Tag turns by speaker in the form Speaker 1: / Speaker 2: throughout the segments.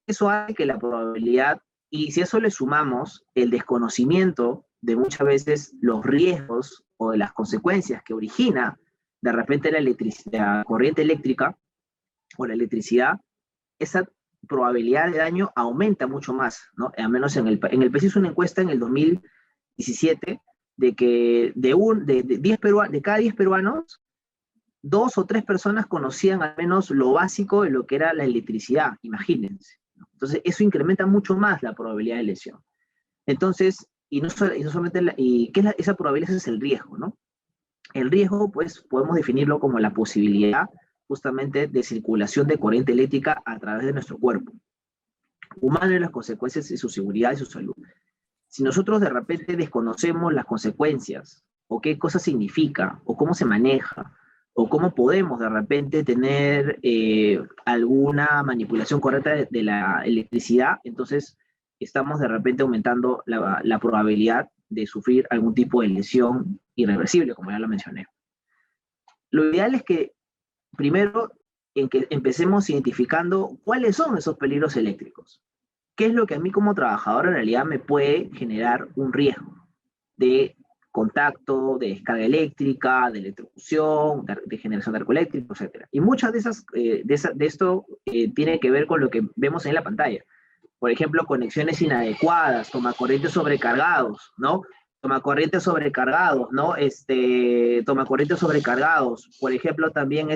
Speaker 1: eso hace que la probabilidad, y si a eso le sumamos el desconocimiento de muchas veces los riesgos o de las consecuencias que origina de repente la corriente eléctrica o la electricidad, esa probabilidad de daño aumenta mucho más, ¿no? Al menos en el país hizo una encuesta en el 2017 de que de cada 10 peruanos, 2 o 3 personas conocían al menos lo básico de lo que era la electricidad, imagínense. Entonces, eso incrementa mucho más la probabilidad de lesión. Entonces, y no solamente, ¿qué es esa probabilidad? Ese es el riesgo, ¿no? El riesgo, pues, podemos definirlo como la posibilidad justamente de circulación de corriente eléctrica a través de nuestro cuerpo humano y las consecuencias de su seguridad y su salud. Si nosotros de repente desconocemos las consecuencias, o qué cosa significa, o cómo se maneja, o cómo podemos de repente tener alguna manipulación correcta de la electricidad, entonces estamos de repente aumentando la probabilidad de sufrir algún tipo de lesión irreversible, como ya lo mencioné. Lo ideal es que primero en que empecemos identificando cuáles son esos peligros eléctricos. ¿Qué es lo que a mí como trabajador en realidad me puede generar un riesgo de contacto, de descarga eléctrica, de electrocución, de generación de arco eléctrico, etcétera? Y muchas de esto tiene que ver con lo que vemos en la pantalla. Por ejemplo, conexiones inadecuadas, tomacorrientes sobrecargados, ¿no? Tomacorrientes sobrecargados, ¿no? Tomacorrientes sobrecargados. Por ejemplo, también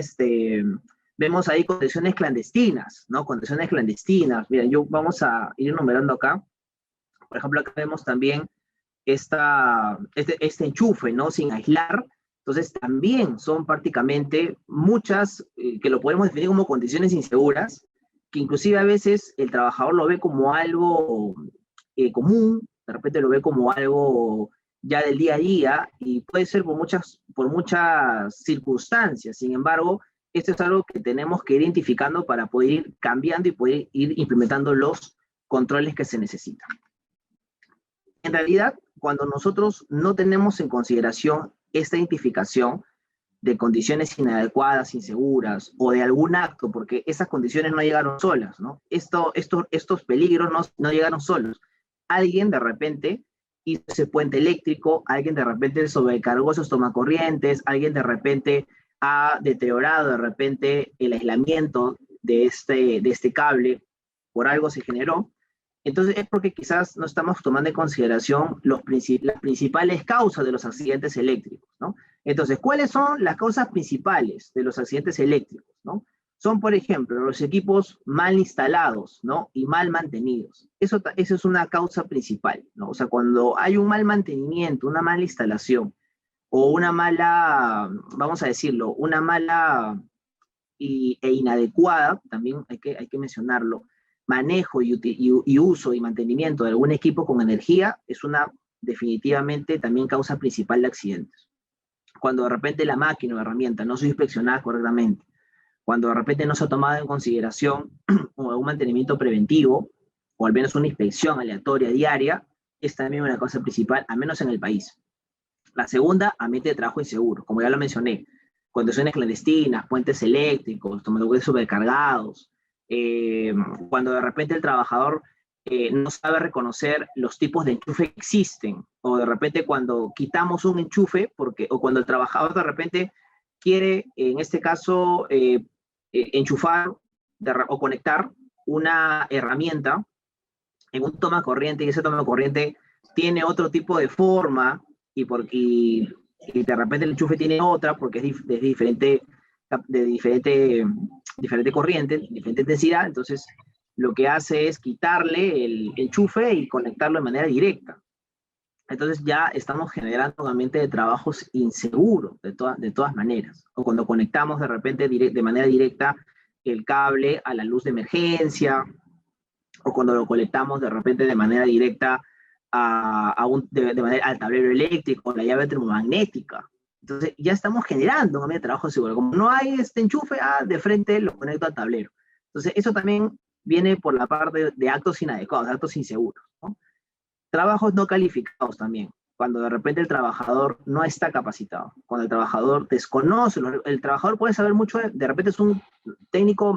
Speaker 1: vemos ahí conexiones clandestinas, ¿no? Conexiones clandestinas. Miren, vamos a ir numerando acá. Por ejemplo, acá vemos también este enchufe, ¿no? Sin aislar. Entonces, también son prácticamente muchas que lo podemos definir como condiciones inseguras, que inclusive a veces el trabajador lo ve como algo común, de repente lo ve como algo ya del día a día, y puede ser por muchas circunstancias. Sin embargo, esto es algo que tenemos que ir identificando para poder ir cambiando y poder ir implementando los controles que se necesitan. En realidad, cuando nosotros no tenemos en consideración esta identificación de condiciones inadecuadas, inseguras, o de algún acto, porque esas condiciones no llegaron solas, ¿no? Estos peligros no llegaron solos. Alguien de repente hizo ese puente eléctrico, alguien de repente sobrecargó esos tomacorrientes, alguien de repente ha deteriorado de repente el aislamiento de este cable, por algo se generó. Entonces es porque quizás no estamos tomando en consideración las principales causas de los accidentes eléctricos, ¿no? Entonces, ¿cuáles son las causas principales de los accidentes eléctricos, ¿no? Son, por ejemplo, los equipos mal instalados, ¿no? Y mal mantenidos. Eso es una causa principal, ¿no? O sea, cuando hay un mal mantenimiento, una mala instalación, o una mala, vamos a decirlo, una mala e inadecuada, también hay que mencionarlo, manejo y uso y mantenimiento de algún equipo con energía es una definitivamente también causa principal de accidentes. Cuando de repente la máquina o herramienta no se inspeccionada correctamente, cuando de repente no se ha tomado en consideración un mantenimiento preventivo, o al menos una inspección aleatoria diaria, es también una causa principal, al menos en el país. La segunda, ambiente de trabajo inseguro, como ya lo mencioné, condiciones clandestinas, puentes eléctricos, tomadores sobrecargados, cuando de repente el trabajador no sabe reconocer los tipos de enchufe que existen, o de repente cuando quitamos un enchufe, o cuando el trabajador de repente quiere, en este caso, enchufar o conectar una herramienta en un toma corriente, y ese toma corriente tiene otro tipo de forma, y de repente el enchufe tiene otra, porque es diferente corriente, diferente intensidad. Entonces lo que hace es quitarle el enchufe y conectarlo de manera directa. Entonces ya estamos generando un ambiente de trabajos inseguro de todas maneras. O cuando conectamos de repente de manera directa el cable a la luz de emergencia, o cuando lo conectamos de repente de manera directa de manera al tablero eléctrico, la llave termomagnética. Entonces ya estamos generando un ambiente de trabajo seguro. Como no hay este enchufe, de frente lo conecto al tablero. Entonces eso también viene por la parte de actos inadecuados, de actos inseguros, ¿no? Trabajos no calificados también, cuando de repente el trabajador no está capacitado, cuando el trabajador desconoce, el trabajador puede saber mucho, de repente es un técnico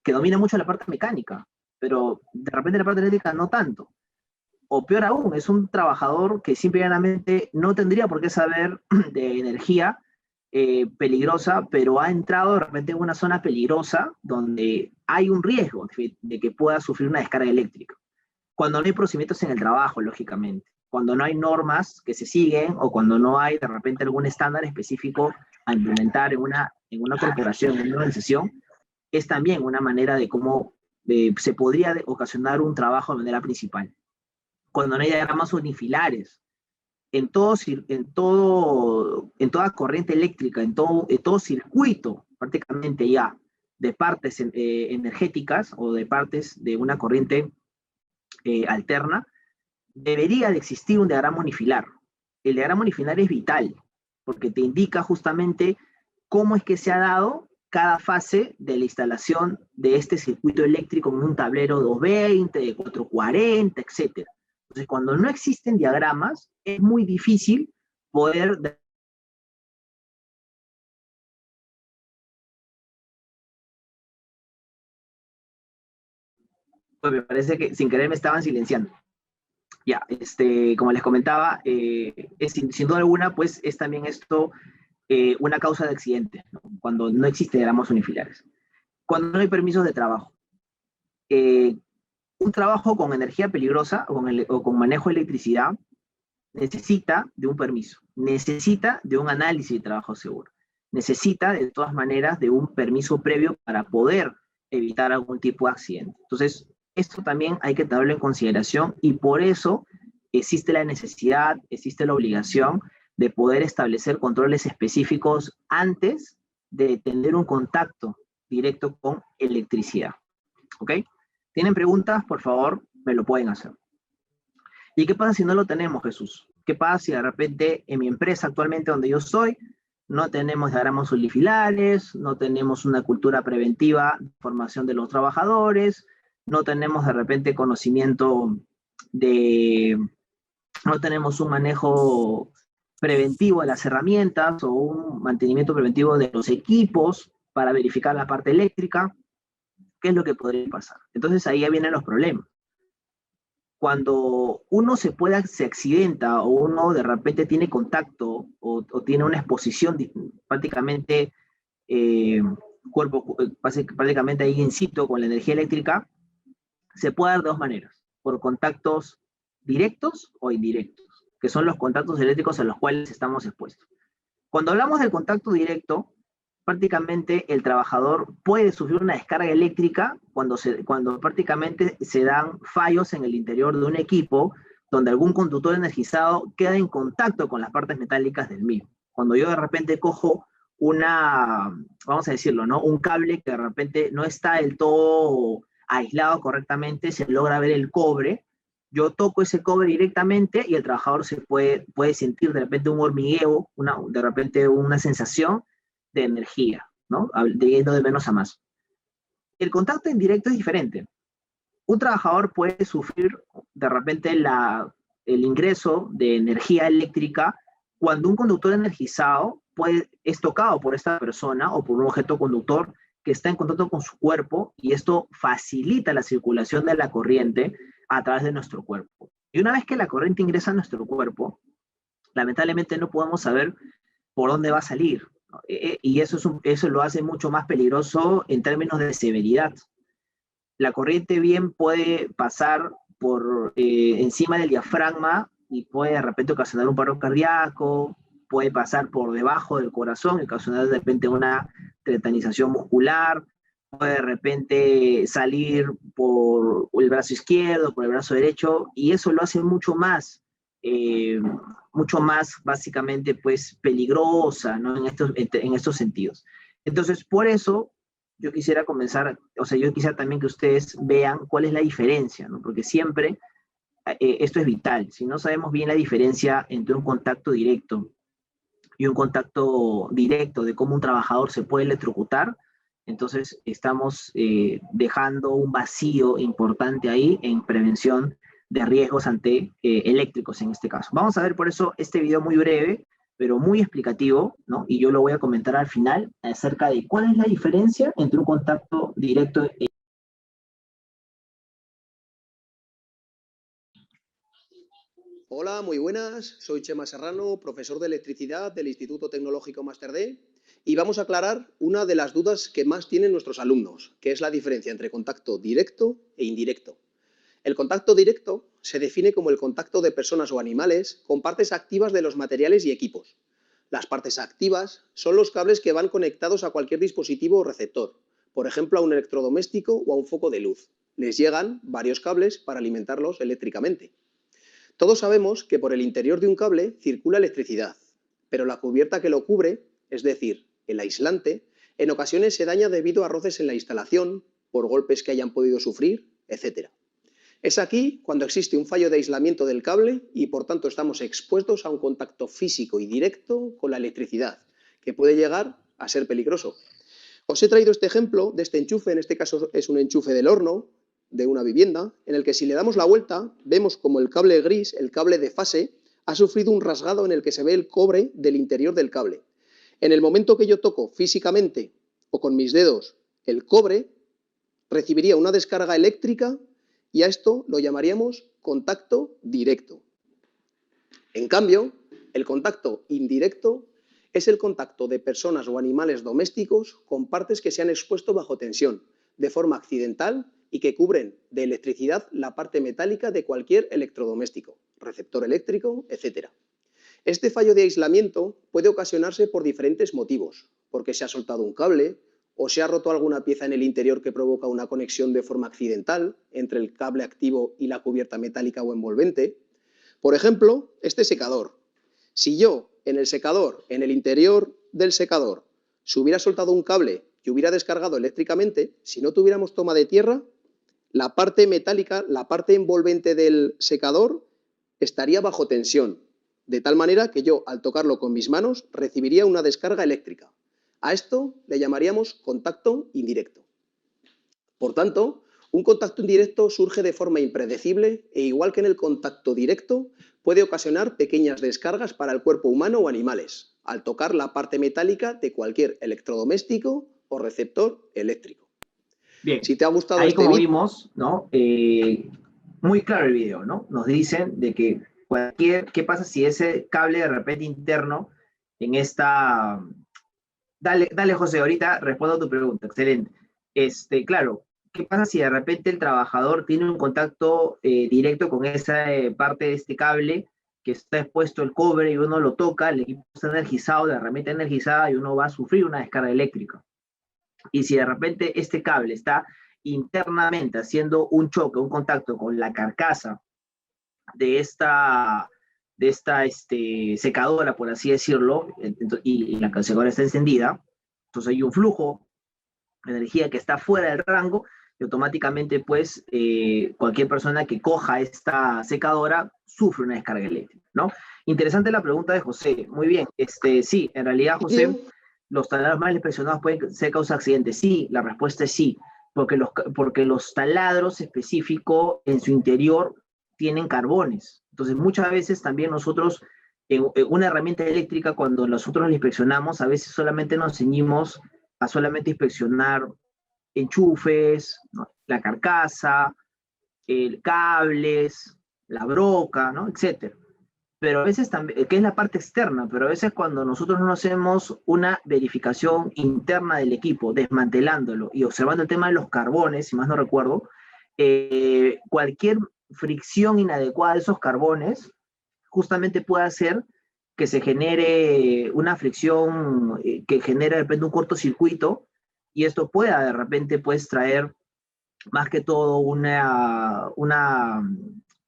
Speaker 1: que domina mucho la parte mecánica, pero de repente la parte eléctrica no tanto. O peor aún, es un trabajador que simplemente no tendría por qué saber de energía peligrosa, pero ha entrado de repente en una zona peligrosa donde hay un riesgo de que pueda sufrir una descarga eléctrica. Cuando no hay procedimientos en el trabajo, lógicamente. Cuando no hay normas que se siguen o cuando no hay de repente algún estándar específico a implementar en una corporación, en una organización, es también una manera de cómo se podría ocasionar un trabajo de manera principal. Cuando no hay diagramas unifilares, en toda corriente eléctrica, en todo circuito, prácticamente ya, de partes energéticas o de partes de una corriente alterna, debería de existir un diagrama unifilar. El diagrama unifilar es vital, porque te indica justamente cómo es que se ha dado cada fase de la instalación de este circuito eléctrico en un tablero 220, de 440, etc. Entonces, cuando no existen diagramas, es muy difícil poder... Pues me parece que sin querer me estaban silenciando. Ya, como les comentaba, sin duda alguna, pues es también esto una causa de accidente, ¿no? Cuando no existen diagramas unifilares. Cuando no hay permisos de trabajo. Un trabajo con energía peligrosa o con manejo de electricidad necesita de un permiso, necesita de un análisis de trabajo seguro, necesita de todas maneras de un permiso previo para poder evitar algún tipo de accidente. Entonces, esto también hay que tenerlo en consideración y por eso existe la necesidad, existe la obligación de poder establecer controles específicos antes de tener un contacto directo con electricidad. ¿Ok? ¿Tienen preguntas? Por favor, me lo pueden hacer. ¿Y qué pasa si no lo tenemos, Jesús? ¿Qué pasa si de repente en mi empresa actualmente donde yo estoy no tenemos diagramas unifilares, no tenemos una cultura preventiva de formación de los trabajadores, no tenemos de repente conocimiento no tenemos un manejo preventivo de las herramientas o un mantenimiento preventivo de los equipos para verificar la parte eléctrica? ¿Qué es lo que podría pasar? Entonces ahí ya vienen los problemas. Cuando uno se accidenta o uno de repente tiene contacto o tiene una exposición prácticamente prácticamente ahí in situ con la energía eléctrica, se puede dar de dos maneras, por contactos directos o indirectos, que son los contactos eléctricos a los cuales estamos expuestos. Cuando hablamos del contacto directo, prácticamente el trabajador puede sufrir una descarga eléctrica cuando prácticamente se dan fallos en el interior de un equipo donde algún conductor energizado queda en contacto con las partes metálicas del mismo. Cuando yo de repente cojo vamos a decirlo, ¿no? Un cable que de repente no está del todo aislado correctamente, se logra ver el cobre, yo toco ese cobre directamente y el trabajador puede sentir de repente un hormigueo, de repente una sensación de energía, ¿no? Yendo de menos a más. El contacto indirecto es diferente. Un trabajador puede sufrir de repente el ingreso de energía eléctrica cuando un conductor energizado es tocado por esta persona o por un objeto conductor que está en contacto con su cuerpo y esto facilita la circulación de la corriente a través de nuestro cuerpo. Y una vez que la corriente ingresa a nuestro cuerpo, lamentablemente no podemos saber por dónde va a salir. Y eso lo hace mucho más peligroso en términos de severidad. La corriente bien puede pasar por encima del diafragma y puede de repente ocasionar un paro cardíaco, puede pasar por debajo del corazón y ocasionar de repente una tetanización muscular, puede de repente salir por el brazo izquierdo, por el brazo derecho, y eso lo hace mucho más básicamente pues peligrosa, ¿no? En estos sentidos. Entonces, por eso yo quisiera yo quisiera también que ustedes vean cuál es la diferencia, ¿no? Porque siempre esto es vital. Si no sabemos bien la diferencia entre un contacto directo y un contacto directo de cómo un trabajador se puede electrocutar, entonces estamos dejando un vacío importante ahí en prevención de riesgos eléctricos en este caso. Vamos a ver por eso este video muy breve, pero muy explicativo, ¿no? Y yo lo voy a comentar al final acerca de cuál es la diferencia entre un contacto directo
Speaker 2: Hola, muy buenas. Soy Chema Serrano, profesor de electricidad del Instituto Tecnológico Máster D, y vamos a aclarar una de las dudas que más tienen nuestros alumnos, que es la diferencia entre contacto directo e indirecto. El contacto directo se define como el contacto de personas o animales con partes activas de los materiales y equipos. Las partes activas son los cables que van conectados a cualquier dispositivo o receptor, por ejemplo a un electrodoméstico o a un foco de luz. Les llegan varios cables para alimentarlos eléctricamente. Todos sabemos que por el interior de un cable circula electricidad, pero la cubierta que lo cubre, es decir, el aislante, en ocasiones se daña debido a roces en la instalación, por golpes que hayan podido sufrir, etc. Es aquí cuando existe un fallo de aislamiento del cable y por tanto estamos expuestos a un contacto físico y directo con la electricidad, que puede llegar a ser peligroso. Os he traído este ejemplo de este enchufe, en este caso es un enchufe del horno, de una vivienda, en el que si le damos la vuelta, vemos como el cable gris, el cable de fase, ha sufrido un rasgado en el que se ve el cobre del interior del cable. En el momento que yo toco físicamente o con mis dedos el cobre, recibiría una descarga eléctrica y a esto lo llamaríamos contacto directo. En cambio, el contacto indirecto es el contacto de personas o animales domésticos con partes que se han expuesto bajo tensión, de forma accidental y que cubren de electricidad la parte metálica de cualquier electrodoméstico, receptor eléctrico, etc. Este fallo de aislamiento puede ocasionarse por diferentes motivos, porque se ha soltado un cable o se ha roto alguna pieza en el interior que provoca una conexión de forma accidental entre el cable activo y la cubierta metálica o envolvente. Por ejemplo, este secador. Si yo en el secador, en el interior del secador, se hubiera soltado un cable y hubiera descargado eléctricamente, si no tuviéramos toma de tierra, la parte metálica, la parte envolvente del secador estaría bajo tensión, de tal manera que yo, al tocarlo con mis manos, recibiría una descarga eléctrica. A esto le llamaríamos contacto indirecto. Por tanto, un contacto indirecto surge de forma impredecible e, igual que en el contacto directo, puede ocasionar pequeñas descargas para el cuerpo humano o animales, al tocar la parte metálica de cualquier electrodoméstico o receptor eléctrico.
Speaker 1: Bien,
Speaker 2: Si te ha gustado
Speaker 1: ahí
Speaker 2: este
Speaker 1: como
Speaker 2: vídeo,
Speaker 1: vimos, ¿no? Muy claro el video, ¿no? Nos dicen de que ¿qué pasa si ese cable de repente interno en esta... Dale, José, ahorita respondo a tu pregunta, excelente. Claro, ¿qué pasa si de repente el trabajador tiene un contacto directo con esa parte de este cable que está expuesto el cobre y uno lo toca, el equipo está energizado, la herramienta energizada y uno va a sufrir una descarga eléctrica? Y si de repente este cable está internamente haciendo un choque, un contacto con la carcasa de esta secadora, por así decirlo, y la secadora está encendida, entonces hay un flujo de energía que está fuera del rango y automáticamente pues cualquier persona que coja esta secadora sufre una descarga eléctrica, ¿no? Interesante la pregunta de José. Muy bien, sí, en realidad, José, ¿los taladros mal inspeccionados pueden ser causa de accidentes? Sí, la respuesta es sí, porque los taladros específicos en su interior tienen carbones. Entonces, muchas veces también nosotros, en una herramienta eléctrica, cuando nosotros la inspeccionamos, a veces solamente nos ceñimos a solamente inspeccionar enchufes, ¿no? La carcasa, cables, la broca, ¿no? Etcétera. Pero a veces también, que es la parte externa, pero a veces cuando nosotros no hacemos una verificación interna del equipo, desmantelándolo y observando el tema de los carbones, si más no recuerdo, cualquier fricción inadecuada de esos carbones justamente puede hacer que se genere una fricción que genere de repente un cortocircuito y esto pueda de repente pues traer más que todo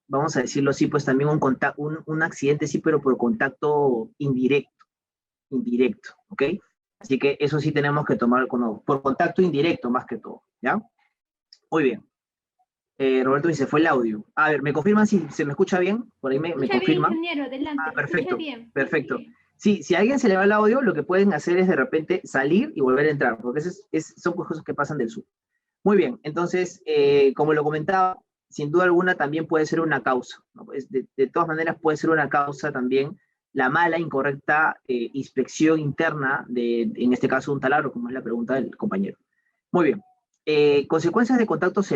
Speaker 1: vamos a decirlo así, pues también un accidente sí, pero por contacto indirecto, ¿ok? Así que eso sí tenemos que tomar por contacto indirecto más que todo, ¿ya? Muy bien. Roberto dice, fue el audio. A ver, ¿me confirman si se me escucha bien? Por ahí me confirman.
Speaker 3: Bien, ingeniero, adelante.
Speaker 1: Perfecto,
Speaker 3: Bien.
Speaker 1: perfecto. Sí, si a alguien se le va el audio, lo que pueden hacer es de repente salir y volver a entrar, porque son cosas que pasan del Zoom. Muy bien, entonces, como lo comentaba, sin duda alguna también puede ser una causa, ¿no? De todas maneras puede ser una causa también la mala, incorrecta inspección interna en este caso, un taladro, como es la pregunta del compañero. Muy bien. Consecuencias de contactos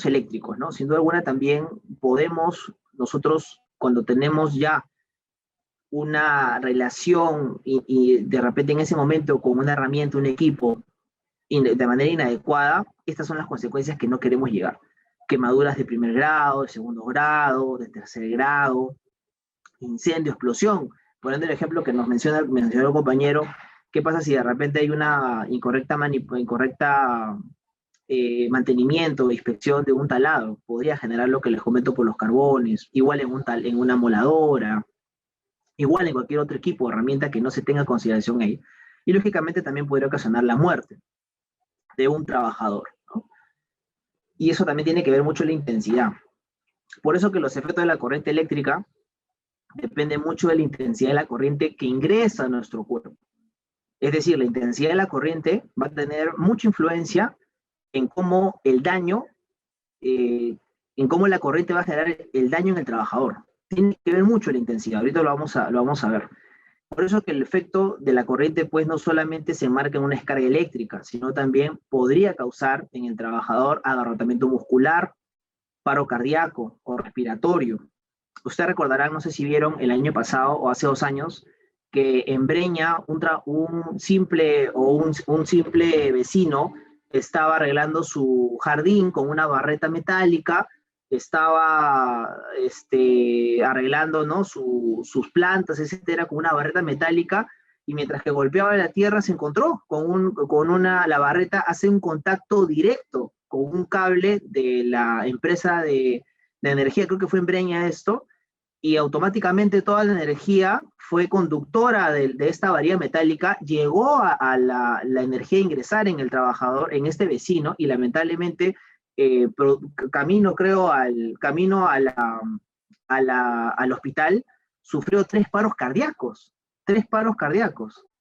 Speaker 1: eléctricos, ¿no? Sin duda alguna también podemos nosotros cuando tenemos ya una relación y de repente en ese momento con una herramienta, un equipo, de manera inadecuada, estas son las consecuencias que no queremos llegar. Quemaduras de primer grado, de segundo grado, de tercer grado, incendio, explosión. Poniendo el ejemplo que mencionó el compañero, ¿qué pasa si de repente hay una incorrecta mantenimiento o inspección de un talado? Podría generar lo que les comento por los carbones, igual en una moladora, igual en cualquier otro equipo o herramienta que no se tenga en consideración ahí. Y lógicamente también podría ocasionar la muerte de un trabajador, ¿no? Y eso también tiene que ver mucho la intensidad. Por eso que los efectos de la corriente eléctrica dependen mucho de la intensidad de la corriente que ingresa a nuestro cuerpo. Es decir, la intensidad de la corriente va a tener mucha influencia en cómo el daño, en cómo la corriente va a generar el daño en el trabajador. Tiene que ver mucho la intensidad, ahorita lo vamos a ver. Por eso que el efecto de la corriente pues no solamente se enmarca en una descarga eléctrica, sino también podría causar en el trabajador agarrotamiento muscular, paro cardíaco o respiratorio. Ustedes recordarán, no sé si vieron el año pasado o hace 2 años, que en Breña un simple vecino estaba arreglando su jardín con una barreta metálica, estaba arreglando, ¿no?, sus plantas, etcétera, con una barreta metálica, y mientras que golpeaba la tierra se encontró la barreta hace un contacto directo con un cable de la empresa de energía, creo que fue en Breña esto, y automáticamente toda la energía fue conductora de esta varilla metálica, llegó a la energía a ingresar en el trabajador, en este vecino, y lamentablemente camino al hospital, sufrió 3 paros cardíacos,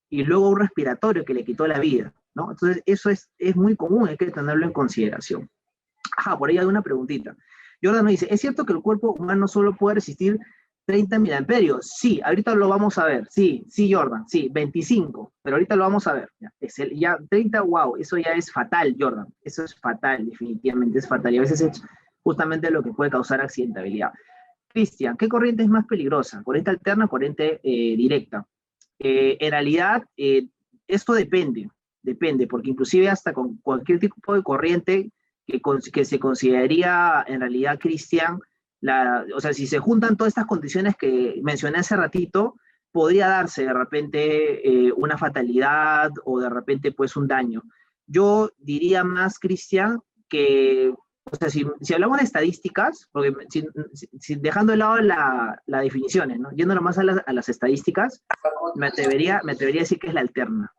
Speaker 1: y luego un respiratorio que le quitó la vida, ¿no? Entonces eso es muy común, hay que tenerlo en consideración. Ajá, por ahí hay una preguntita. Jordan nos dice, ¿es cierto que el cuerpo humano solo puede resistir 30 miliamperios? Sí, ahorita lo vamos a ver. Sí, Jordan, sí, 25, pero ahorita lo vamos a ver. Ya 30, wow, eso ya es fatal, Jordan. Eso es fatal, definitivamente es fatal. Y a veces es justamente lo que puede causar accidentabilidad. Cristian, ¿qué corriente es más peligrosa? ¿Corriente alterna o corriente directa? En realidad, esto depende, porque inclusive hasta con cualquier tipo de corriente que se consideraría en realidad, Cristian, o sea, si se juntan todas estas condiciones que mencioné hace ratito, podría darse de repente una fatalidad o de repente pues un daño. Yo diría más, Cristian, que, o sea, si hablamos de estadísticas, porque dejando de lado las definiciones, ¿no?, yéndonos más a las estadísticas, me atrevería a decir que es la alterna,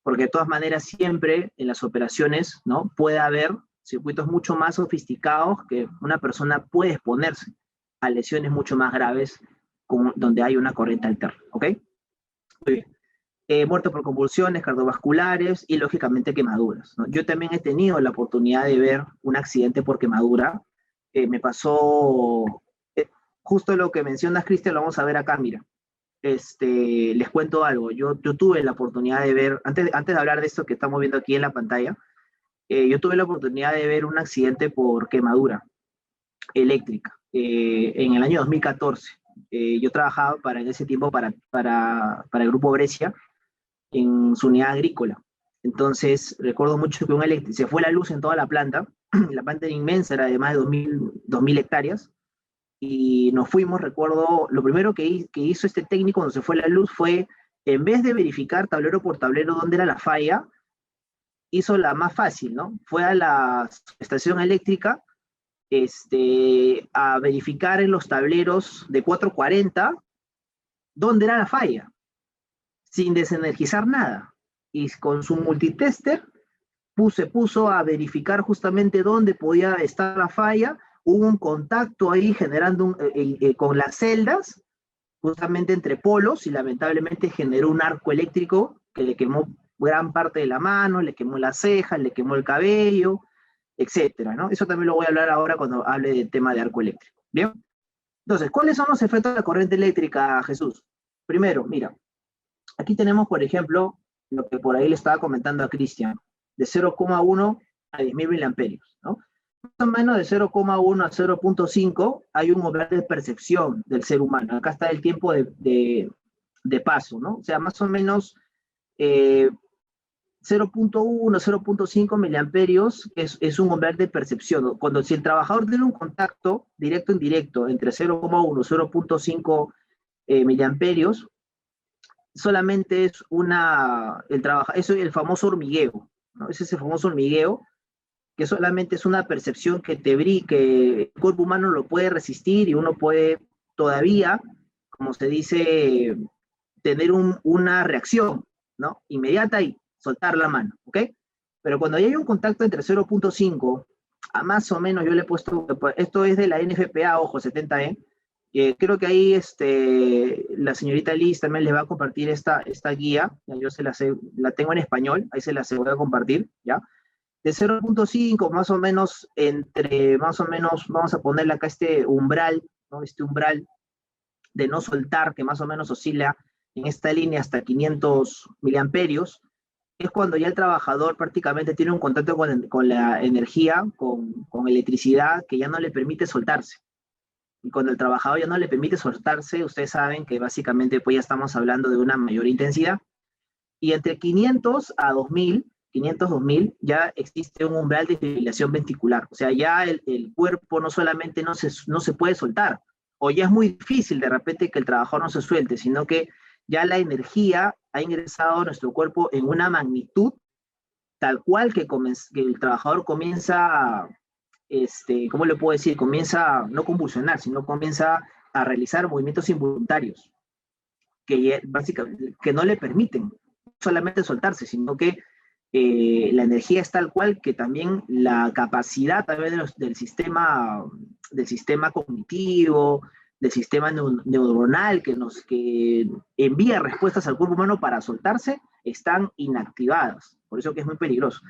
Speaker 1: porque de todas maneras siempre en las operaciones, ¿no?, puede haber circuitos mucho más sofisticados que una persona puede exponerse a lesiones mucho más graves donde hay una corriente alterna, ¿ok? Muy bien. Muerto por convulsiones cardiovasculares y lógicamente quemaduras, ¿no? Yo también he tenido la oportunidad de ver un accidente por quemadura. Me pasó justo lo que mencionas, Cristian, lo vamos a ver acá, mira. Les cuento algo. Yo tuve la oportunidad de ver, antes de hablar de esto que estamos viendo aquí en la pantalla, yo tuve la oportunidad de ver un accidente por quemadura eléctrica en el año 2014. Yo trabajaba en ese tiempo para el Grupo Brescia en su unidad agrícola. Entonces, recuerdo mucho que se fue la luz en toda la planta era inmensa, era de más de 2.000 hectáreas, y nos fuimos, recuerdo, lo primero que hizo este técnico cuando se fue la luz fue, en vez de verificar tablero por tablero dónde era la falla, hizo la más fácil, ¿no? Fue a la estación eléctrica a verificar en los tableros de 440 dónde era la falla, sin desenergizar nada. Y con su multitester se puso a verificar justamente dónde podía estar la falla. Hubo un contacto ahí generando con las celdas, justamente entre polos, y lamentablemente generó un arco eléctrico que le quemó gran parte de la mano, le quemó las cejas, le quemó el cabello, etcétera, ¿no? Eso también lo voy a hablar ahora cuando hable del tema de arco eléctrico. ¿Bien? Entonces, ¿cuáles son los efectos de la corriente eléctrica, Jesús? Primero, mira, aquí tenemos, por ejemplo, lo que por ahí le estaba comentando a Cristian, de 0,1 a 10.000 miliamperios, ¿no? Más o menos de 0,1 a 0,5 hay un umbral de percepción del ser humano. Acá está el tiempo de paso, ¿no? O sea, más o menos 0,1, 0,5 miliamperios es un umbral de percepción. Cuando si el trabajador tiene un contacto directo o indirecto entre 0,1 y 0,5 miliamperios, solamente es eso es el famoso hormigueo, ¿no? Es ese famoso hormigueo que solamente es una percepción que el cuerpo humano lo puede resistir y uno puede todavía, como se dice, tener una reacción, ¿no? Inmediata y soltar la mano, ¿ok? Pero cuando ya hay un contacto entre 0,5 a más o menos, yo le he puesto, esto es de la NFPA, ojo, 70E, creo que ahí la señorita Liz también les va a compartir esta guía, ya yo la tengo en español, ahí se la voy a compartir, ¿ya? De 0,5 más o menos, vamos a ponerle acá este umbral, ¿no? Este umbral de no soltar, que más o menos oscila en esta línea hasta 500 miliamperios, es cuando ya el trabajador prácticamente tiene un contacto con la energía, con electricidad, que ya no le permite soltarse. Y cuando el trabajador ya no le permite soltarse, ustedes saben que básicamente pues ya estamos hablando de una mayor intensidad. Y entre 500 a 2000, 500, 2000, ya existe un umbral de fibrilación ventricular. O sea, ya el cuerpo no solamente no se puede soltar, o ya es muy difícil de repente que el trabajador no se suelte, sino que ya la energía ha ingresado a nuestro cuerpo en una magnitud tal cual que el trabajador comienza, ¿cómo le puedo decir? Comienza a no convulsionar, sino comienza a realizar movimientos involuntarios que básicamente que no le permiten solamente soltarse, sino que la energía es tal cual que también la capacidad también del sistema cognitivo, del sistema neuronal que envía respuestas al cuerpo humano para soltarse, están inactivadas. Por eso que es muy peligroso.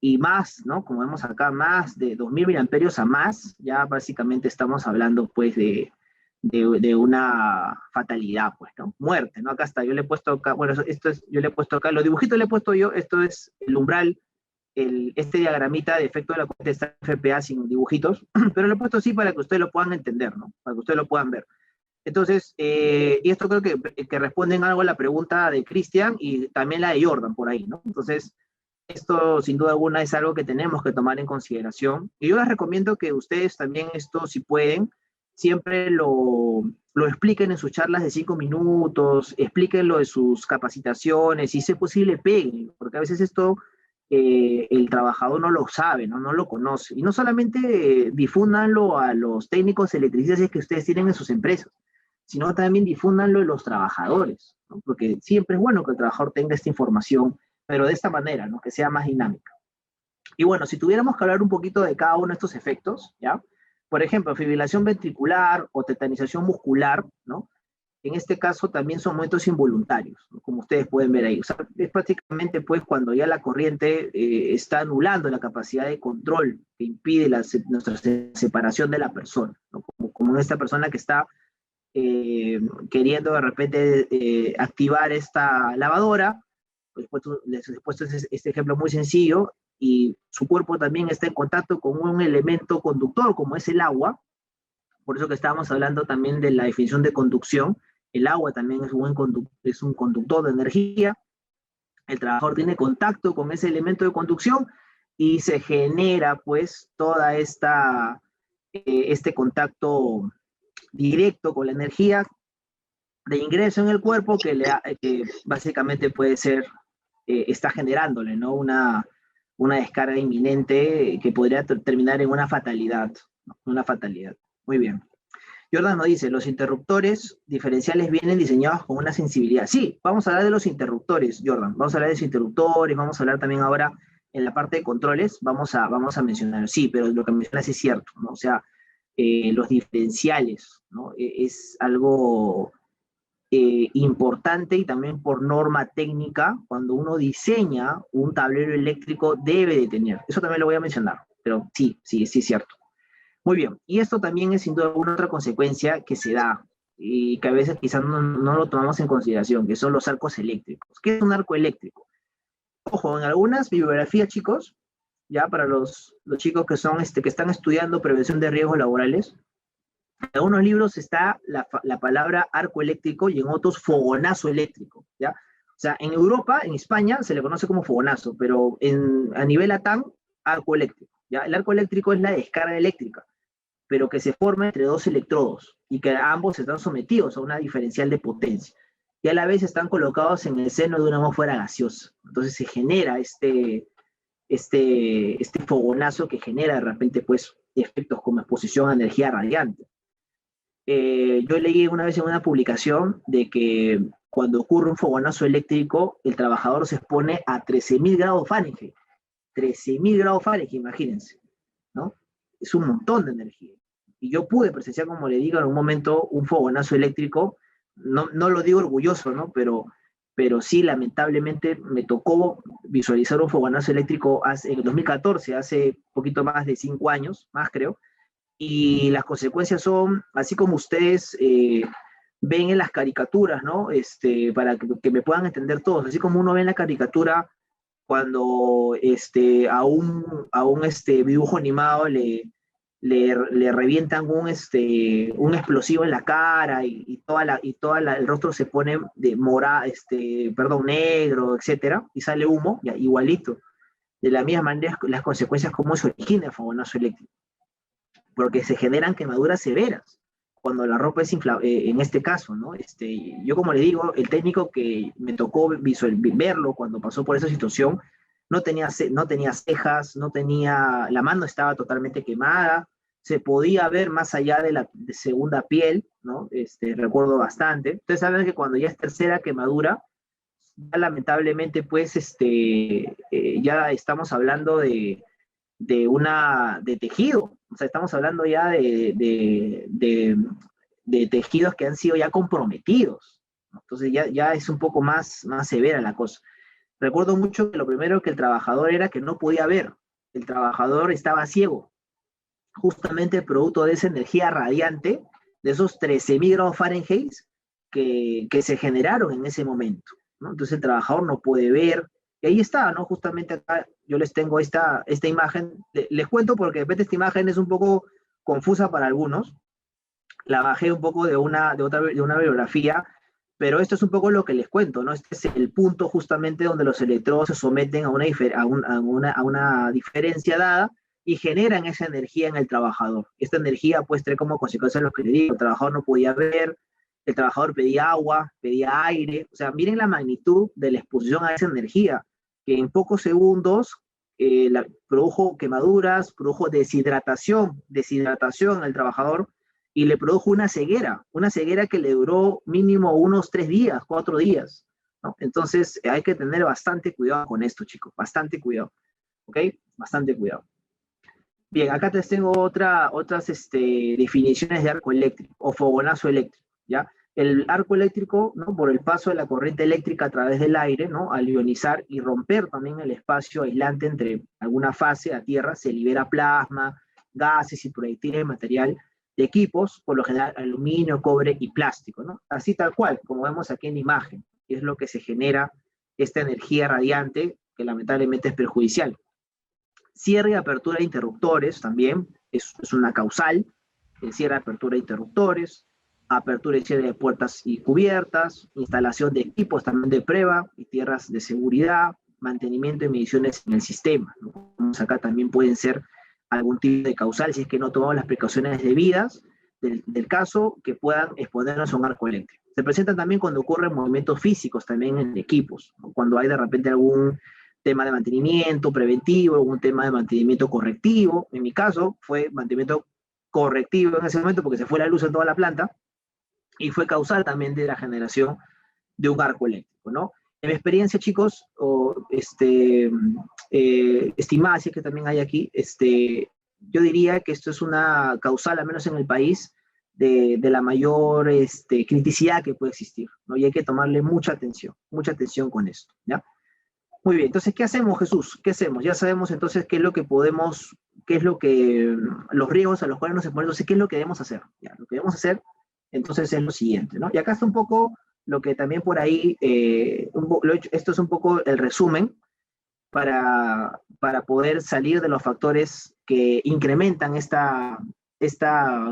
Speaker 1: Y más, ¿no? Como vemos acá, más de 2000 miliamperios a más, ya básicamente estamos hablando pues de una fatalidad, pues, ¿no? Muerte, ¿no? Acá está, yo le he puesto acá, bueno, yo le he puesto acá, los dibujitos le he puesto yo, esto es el umbral, este diagramita de efecto de la corriente está FPA sin dibujitos, pero lo he puesto así para que ustedes lo puedan entender, ¿no? Para que ustedes lo puedan ver. Entonces, y esto creo que responden algo a la pregunta de Cristian y también la de Jordan por ahí, ¿no? Entonces, esto sin duda alguna es algo que tenemos que tomar en consideración. Y yo les recomiendo que ustedes también esto, si pueden, siempre lo expliquen en sus charlas de 5 minutos, explíquenlo de sus capacitaciones, y si es posible peguen, porque a veces esto el trabajador no lo sabe, no lo conoce. Y no solamente difúndanlo a los técnicos electricistas que ustedes tienen en sus empresas, sino también difúndanlo a los trabajadores, ¿no? Porque siempre es bueno que el trabajador tenga esta información, pero de esta manera, ¿no? Que sea más dinámica. Y bueno, si tuviéramos que hablar un poquito de cada uno de estos efectos, ¿ya? Por ejemplo, fibrilación ventricular o tetanización muscular, ¿no? En este caso también son momentos involuntarios, ¿no? Como ustedes pueden ver ahí. O sea, es prácticamente pues cuando ya la corriente está anulando la capacidad de control que impide nuestra separación de la persona, ¿no? Como esta persona que está queriendo de repente activar esta lavadora, pues les he puesto este ejemplo muy sencillo, y su cuerpo también está en contacto con un elemento conductor como es el agua, por eso que estábamos hablando también de la definición de conducción. El agua también es un conductor de energía, el trabajador tiene contacto con ese elemento de conducción y se genera pues toda este contacto directo con la energía de ingreso en el cuerpo que básicamente puede ser, está generándole, ¿no? Una descarga inminente que podría terminar en una fatalidad, ¿no? Una fatalidad. Muy bien. Jordan nos dice, los interruptores diferenciales vienen diseñados con una sensibilidad. Sí, vamos a hablar de los interruptores, Jordan. Vamos a hablar de los interruptores, vamos a hablar también ahora en la parte de controles, vamos a mencionar. Sí, pero lo que mencionas es cierto, ¿no? O sea, los diferenciales, ¿no? Es algo importante, y también por norma técnica, cuando uno diseña un tablero eléctrico debe de tener. Eso también lo voy a mencionar, pero sí es cierto. Muy bien, y esto también es sin duda alguna otra consecuencia que se da y que a veces quizás no lo tomamos en consideración, que son los arcos eléctricos. ¿Qué es un arco eléctrico? Ojo, en algunas bibliografías, chicos, ya para los chicos que son, que están estudiando prevención de riesgos laborales. En algunos libros está la palabra arco eléctrico y en otros fogonazo eléctrico, ¿ya? O sea, en Europa, en España, se le conoce como fogonazo, pero a nivel LATAM, arco eléctrico, ¿ya? El arco eléctrico es la descarga eléctrica, pero que se forma entre dos electrodos y que ambos están sometidos a una diferencial de potencia. Y a la vez están colocados en el seno de una atmósfera gaseosa. Entonces se genera este fogonazo que genera de repente, pues, efectos como exposición a energía radiante. Yo leí una vez en una publicación de que cuando ocurre un fogonazo eléctrico, el trabajador se expone a 13.000 grados Fahrenheit. 13.000 grados Fahrenheit, imagínense, ¿no? Es un montón de energía. Y yo pude presenciar, como le digo, en un momento un fogonazo eléctrico. No lo digo orgulloso, ¿no? Pero sí, lamentablemente, me tocó visualizar un fogonazo eléctrico en el 2014, hace poquito más de 5 años, más creo, y las consecuencias son, así como ustedes ven en las caricaturas, ¿no? Para que me puedan entender todos, así como uno ve en la caricatura cuando a un dibujo animado le revientan un explosivo en la cara y el rostro se pone de negro, etcétera, y sale humo, ya, igualito. De la misma manera, las consecuencias como se origina el fogonazo eléctrico, porque se generan quemaduras severas cuando la ropa es en este caso, ¿no? Yo, como le digo, el técnico que me tocó verlo cuando pasó por esa situación, no tenía cejas, la mano estaba totalmente quemada, se podía ver más allá de la segunda piel, ¿no? Recuerdo bastante. Ustedes saben que cuando ya es tercera quemadura, ya lamentablemente, pues, ya estamos hablando de tejido, o sea, estamos hablando ya de tejidos que han sido ya comprometidos, ¿no? Entonces ya es un poco más severa la cosa. Recuerdo mucho que lo primero que el trabajador era que no podía ver, el trabajador estaba ciego, justamente producto de esa energía radiante, de esos 13.000 grados Fahrenheit que se generaron en ese momento, ¿no? Entonces el trabajador no puede ver, y ahí está, ¿no? Justamente acá yo les tengo esta imagen, les cuento porque de repente esta imagen es un poco confusa para algunos, la bajé un poco de una bibliografía, pero esto es un poco lo que les cuento, ¿no? Este es el punto justamente donde los electrodos se someten a una diferencia dada y generan esa energía en el trabajador. Esta energía pues trae como consecuencia lo que le digo, el trabajador no podía ver, el trabajador pedía agua, pedía aire, o sea, miren la magnitud de la exposición a esa energía, que en pocos segundos produjo quemaduras, produjo deshidratación al trabajador, y le produjo una ceguera que le duró mínimo unos 3 días, 4 días, ¿no? Entonces hay que tener bastante cuidado con esto, chicos, bastante cuidado, ¿ok? Bastante cuidado. Bien, acá te tengo otras definiciones de arco eléctrico o fogonazo eléctrico, ¿ya? El arco eléctrico, ¿no? Por el paso de la corriente eléctrica a través del aire, ¿no? Al ionizar y romper también el espacio aislante entre alguna fase a tierra, se libera plasma, gases y proyectiles de material de equipos, por lo general aluminio, cobre y plástico, ¿no? Así tal cual, como vemos aquí en la imagen, es lo que se genera esta energía radiante que lamentablemente es perjudicial. Cierre y apertura de interruptores también es una causal, el cierre y apertura de interruptores, apertura y cierre de puertas y cubiertas, instalación de equipos también de prueba y tierras de seguridad, mantenimiento y mediciones en el sistema, ¿no? Acá también pueden ser algún tipo de causal si es que no tomamos las precauciones debidas del caso que puedan exponernos a un arco eléctrico. Se presentan también cuando ocurren movimientos físicos también en equipos, ¿no? Cuando hay de repente algún tema de mantenimiento preventivo, algún tema de mantenimiento correctivo. En mi caso fue mantenimiento correctivo en ese momento porque se fue la luz en toda la planta y fue causal también de la generación de un arco eléctrico, ¿no? En mi experiencia, chicos, estimada, si es que también hay aquí, yo diría que esto es una causal, al menos en el país, de la mayor criticidad que puede existir, ¿no? Y hay que tomarle mucha atención con esto, ¿ya? Muy bien, entonces, ¿qué hacemos, Jesús? ¿Qué hacemos? Ya sabemos entonces qué es lo que los riesgos a los cuales nos exponemos, entonces, ¿qué es lo que debemos hacer? Ya, lo que debemos hacer, entonces, es lo siguiente, ¿no? Y acá está un poco lo que también por ahí, esto es un poco el resumen para poder salir de los factores que incrementan esta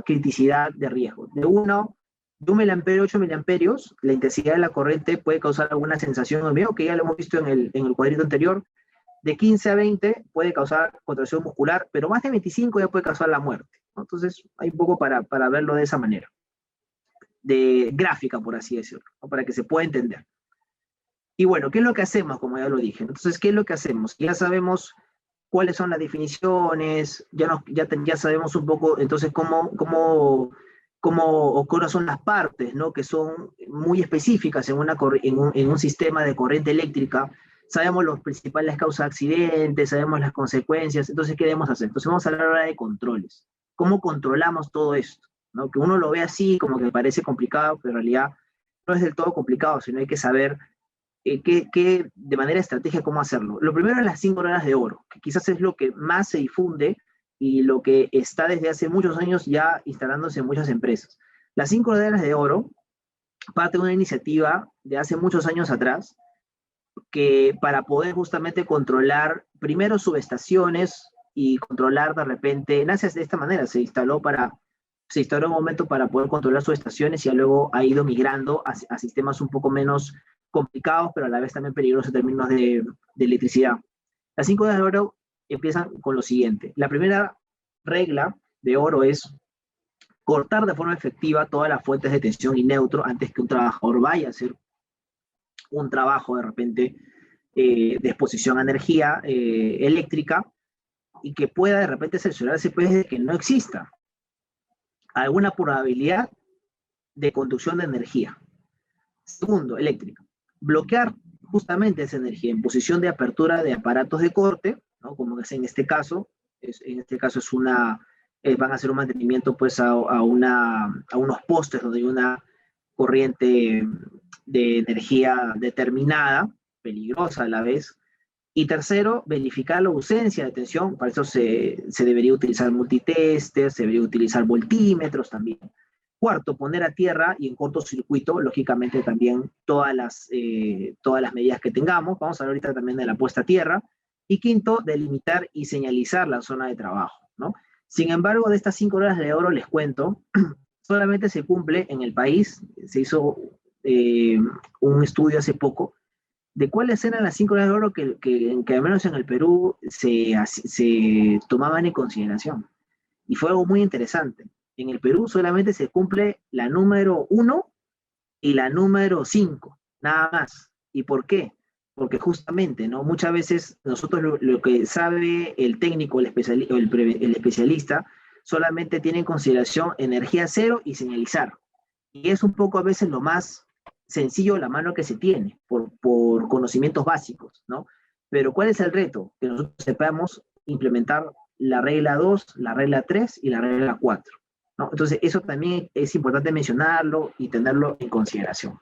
Speaker 1: criticidad de riesgo. De 1 miliamperio a 8 miliamperios, la intensidad de la corriente puede causar alguna sensación en el medio, que ya lo hemos visto en el cuadrito anterior. De 15 a 20 puede causar contracción muscular, pero más de 25 ya puede causar la muerte, ¿no? Entonces, hay un poco para verlo de esa manera, de gráfica, por así decirlo, ¿no? Para que se pueda entender. Y bueno, ¿qué es lo que hacemos? Como ya lo dije. Entonces, ¿qué es lo que hacemos? Ya sabemos cuáles son las definiciones, ya sabemos un poco, entonces, cómo o cuáles son las partes, ¿no? Que son muy específicas en un sistema de corriente eléctrica. Sabemos las principales causas de accidentes, sabemos las consecuencias. Entonces, ¿qué debemos hacer? Entonces, vamos a hablar ahora de controles. ¿Cómo controlamos todo esto? ¿No? Que uno lo ve así, como que parece complicado, pero en realidad no es del todo complicado, sino hay que saber de manera estratégica cómo hacerlo. Lo primero es las 5 reglas de oro, que quizás es lo que más se difunde y lo que está desde hace muchos años ya instalándose en muchas empresas. Las 5 reglas de oro parte de una iniciativa de hace muchos años atrás, que para poder justamente controlar primero subestaciones y controlar de repente, nace de esta manera, se instaló en un momento para poder controlar subestaciones y ya luego ha ido migrando a sistemas un poco menos complicados, pero a la vez también peligrosos en términos de electricidad. Las 5 reglas de oro empiezan con lo siguiente. La primera regla de oro es cortar de forma efectiva todas las fuentes de tensión y neutro antes que un trabajador vaya a hacer un trabajo de repente de exposición a energía eléctrica y que pueda de repente cerciorarse pues, de que no exista alguna probabilidad de conducción de energía. Segundo, eléctrica. Bloquear justamente esa energía en posición de apertura de aparatos de corte, ¿no? Como es en este caso, van a hacer un mantenimiento pues a unos postes donde hay una corriente de energía determinada, peligrosa a la vez. Y tercero, verificar la ausencia de tensión. Para eso se debería utilizar multitesters, se debería utilizar voltímetros también. Cuarto, poner a tierra y en cortocircuito, lógicamente también todas las medidas que tengamos. Vamos a hablar ahorita también de la puesta a tierra. Y quinto, delimitar y señalizar la zona de trabajo, ¿no? Sin embargo, de estas 5 reglas de oro les cuento, solamente se cumple en el país, se hizo un estudio hace poco, de cuáles eran las 5 reglas de oro que al menos en el Perú se tomaban en consideración. Y fue algo muy interesante. En el Perú solamente se cumple la número 1 y la número 5, nada más. ¿Y por qué? Porque justamente, ¿no? Muchas veces nosotros lo que sabe el técnico, el especialista, solamente tiene en consideración energía cero y señalizar. Y es un poco a veces lo más sencillo, la mano que se tiene, por conocimientos básicos, ¿no? Pero ¿cuál es el reto? Que nosotros sepamos implementar la regla 2, la regla 3 y la regla 4, ¿no? Entonces, eso también es importante mencionarlo y tenerlo en consideración.